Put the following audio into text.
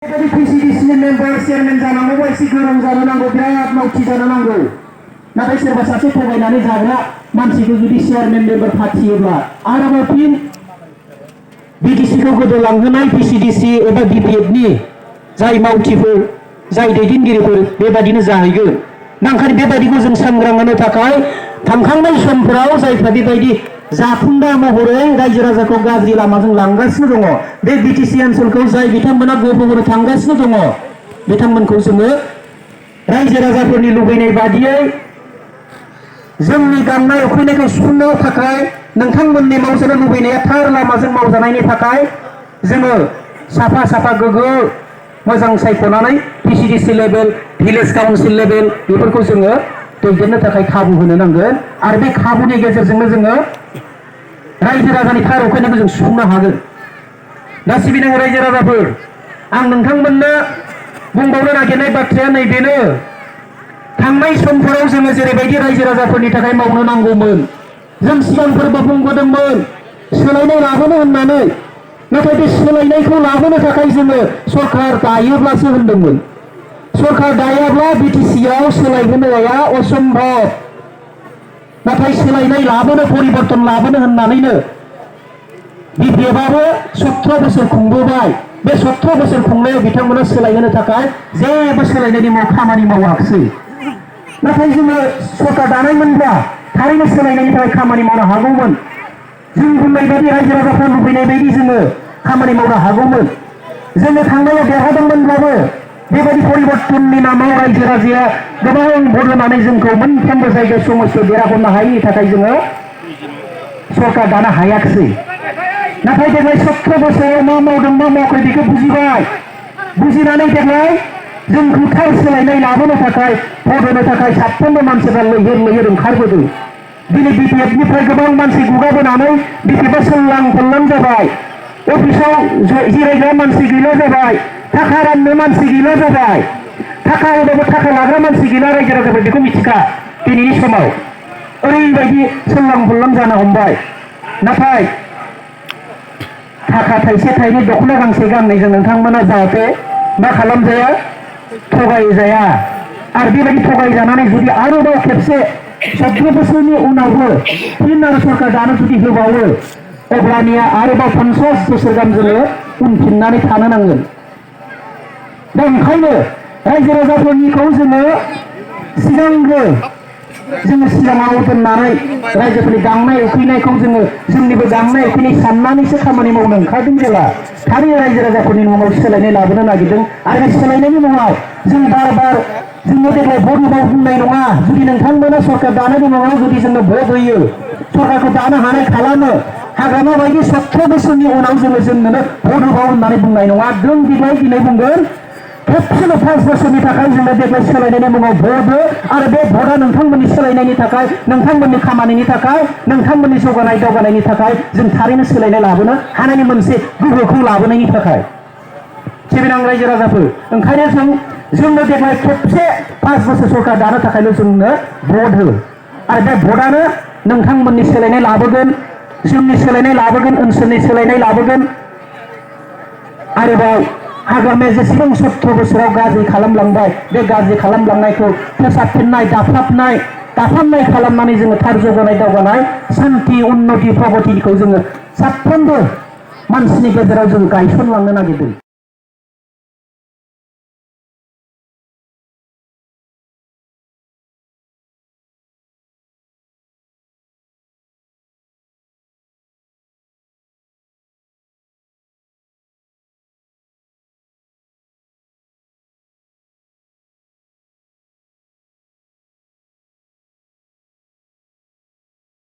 PCDC member chairman जानांगौ एसे गोरों जानो नांगौ बिराद मावथि जानो नांगौ नाथाय सोरबा सासे थगायनानै जाग्रा मानसिखौ जुदि चेयारमेन मेम्बार फाथियोब्ला आरोबाव फिन बिटिसिखौ गोदोलांहोनाय PCDC एबा BPF नि जाय मावथिफोर जाय दैदेनगिरिफोर बेबादिनो जाहैगोन ओंखायनो बेबादिखौ जों सांग्रां होनो थाखाय थांखांनाय समफोराव जायफ्रा बेबायदि जाखुन्दा महरै रायजो राजाखौ गाज्रि लामाजों लांगासिनो दङ बे बिटिसि ओनसोलखौ जाय बिथांमोना गोबोर थांगासिनो दङ बिथांमोनखौ जोङो रायजो राजाफोरनि लुबैनाय बादियै जोंनि गांनाय उखैनायखौ सुफुंनो थाखाय नोंथांमोननि मावजानो लुबैनाया थार लामाजों मावजानायनि थाखाय जोङो साफा साफा गोग्गो मोजां सायख'नानै PCDC level village council level बेफोरखौ जोङो दैदेननो थाखाय खाबु होनो नांगोन आरो बे खाबुनि गेजेरजोंनो जोङो रायजो राजानि थार उखैनायखौ जों सुफुंनो हागोन। दा सिबिनां रायजो राजाफोर आं नोंथांमोननो बुंबावनो नागिरनाय बाथ्राया नैबेनो थांनाय समफोराव जोङो जेरैबायदि रायजो राजाफोरनि थाखाय मावनो नांगौमोन जों सिगांफोरबो बुंबोदोंमोन सोलायनाय लाबोनो होननानै नाथाय बे सोलायनायखौ लाबोनो थाखाय जोङो सरखार दायोब्लासो होनदोंमोन सरखार दायाब्ला बिटिसिआव सोलायहोनाया असम्भब नाथाय सोलायनाय लाबोनो परिबर्तन लाबोनो होननानैनो BPFआबो 17 बोसोर खुंबोबाय बे 17 बोसोर खुंनायाव बिथांमोना सोलायहोनो थाखाय जेबो सोलायनायनि खामानि मावाखिसै नाथाय जोङो सरखार दानायमोनब्ला थारैनो सोलायनायनि थाखाय खामानि मावनो हागौमोन जों बुंनाय बायदि रायजो राजाफोर लुबैनाय बायदि जोङो खामानि मावनो हागौमोन जोङो थांनायाव देरहादोंमोनब्लाबो बेबायदि परिबर्तननि नामाव रायजो राजाया गोबां भट होनानै जोंखौ मोनफ्रोमबो जायगायाव समस्या देरहाहरनो हायैनि थाखाय जोङो सरखार दानो हायाखिसै नाथाय देग्लाय 17 बोसोराव मा मावदों मा मावाखै बेखौ बुजिबाय बुजिनानै देग्लाय जोंखौ थार सोलायनाय लाबोनो थाखाय भट होनो थाखाय साफ्रोमबो मानसिफ्रा लैहोर लैहोर ओंखारबोदों दिनै BPFनिफ्राय गोबां मानसि गुगाबोनानै BPFआ सोल्लां फोल्लां जाबाय अफिसाव जिरायग्रा मानसि गैला जाबाय थाखा राननो मानसि गैला जाबाय थाखा होबाबो थाखा लाग्रा मानसि गैला रायजो राजाफोर बेखौ मिथिखा दिनैनि समाव ओरैबायदि सोल्लां फोल्लां जानो हमबाय नाथाय थाखा थाइसे थाइनै दख'ना गांसे गाननायजों नोंथांमोना जाहाथे मा खालामजाया थगायजाया आरो बेबायदि थगायजानानै जुदि आरोबाव खेबसे 17 बोसोरनि उनावबो फिन आरो सरखार दानो जुदि होबावो अब्लानिया आरोबाव 50 बोसोर गाहाम जोङो उनफिननानै थानो नांगोन दा ओंखायनो रायजो राजाफोरनिखौ जोङो सिगांग्रो जोङो सिगाङाव दोननानै रायजोफोरनि गांनाय उखैनायखौ जोङो जोंनिबो गांनाय उखैनाय साननानैसो खामानि मावनो ओंखारदों जेला थारै रायजो राजाफोरनि मुङाव सोलायनाय लाबोनो नागिरदों आरो बे सोलायनायनि मुङाव जों बार बार जोङो देग्लाय भट होबाव बुंनाय नङा जुदि नोंथांमोना सरखार दानायनि मुङाव जुदि जोंनो भट होयो सरखारखौ दानो हानाय खालामो हाग्रामा बायदि 17 बोसोरनि उनाव जोंनो भट होबाव होननानै बुंनाय नङा जों दिनै बुंगोन खेबसेनो 5 बोसोरनि थाखाय जोंनो देग्लाय सोलायनायनि मुङाव भट हो आरो बे भटआ नोंथांमोननि सोलायनायनि थाखाय नोंथांमोननि खामानिनि थाखाय नोंथांमोननि जौगानाय दावगानायनि थाखाय जों थारैनो सोलायनाय लाबोनो हानायनि मोनसे गोहोखौ लाबोनायनि थाखाय सिबिनां रायजो राजाफोर ओंखायनो जोंनो देग्लाय खेबसे 5 बोसोर सरखार दानो थाखायल' जोंनो भट हो आरो बे भटआनो नोंथांमोननि सोलायनाय लाबोगोन जोंनि सोलायनाय लाबोगोन ओनसोलनि सोलायनाय लाबोगोन आरोबाव हाग्रामाया जेसेबां 17 बोसोराव गाज्रि खालामलांबाय बे गाज्रि खालामलांनायखौ फोसाबफिननाय दाफामनाय खालामनानै जोङो थार जौगानाय दावगानाय सान्थि उन्नति प्रगतिखौ जोङो साफ्रोमबो मानसिनि गेजेराव जों गायसनलांनो नागिरदों।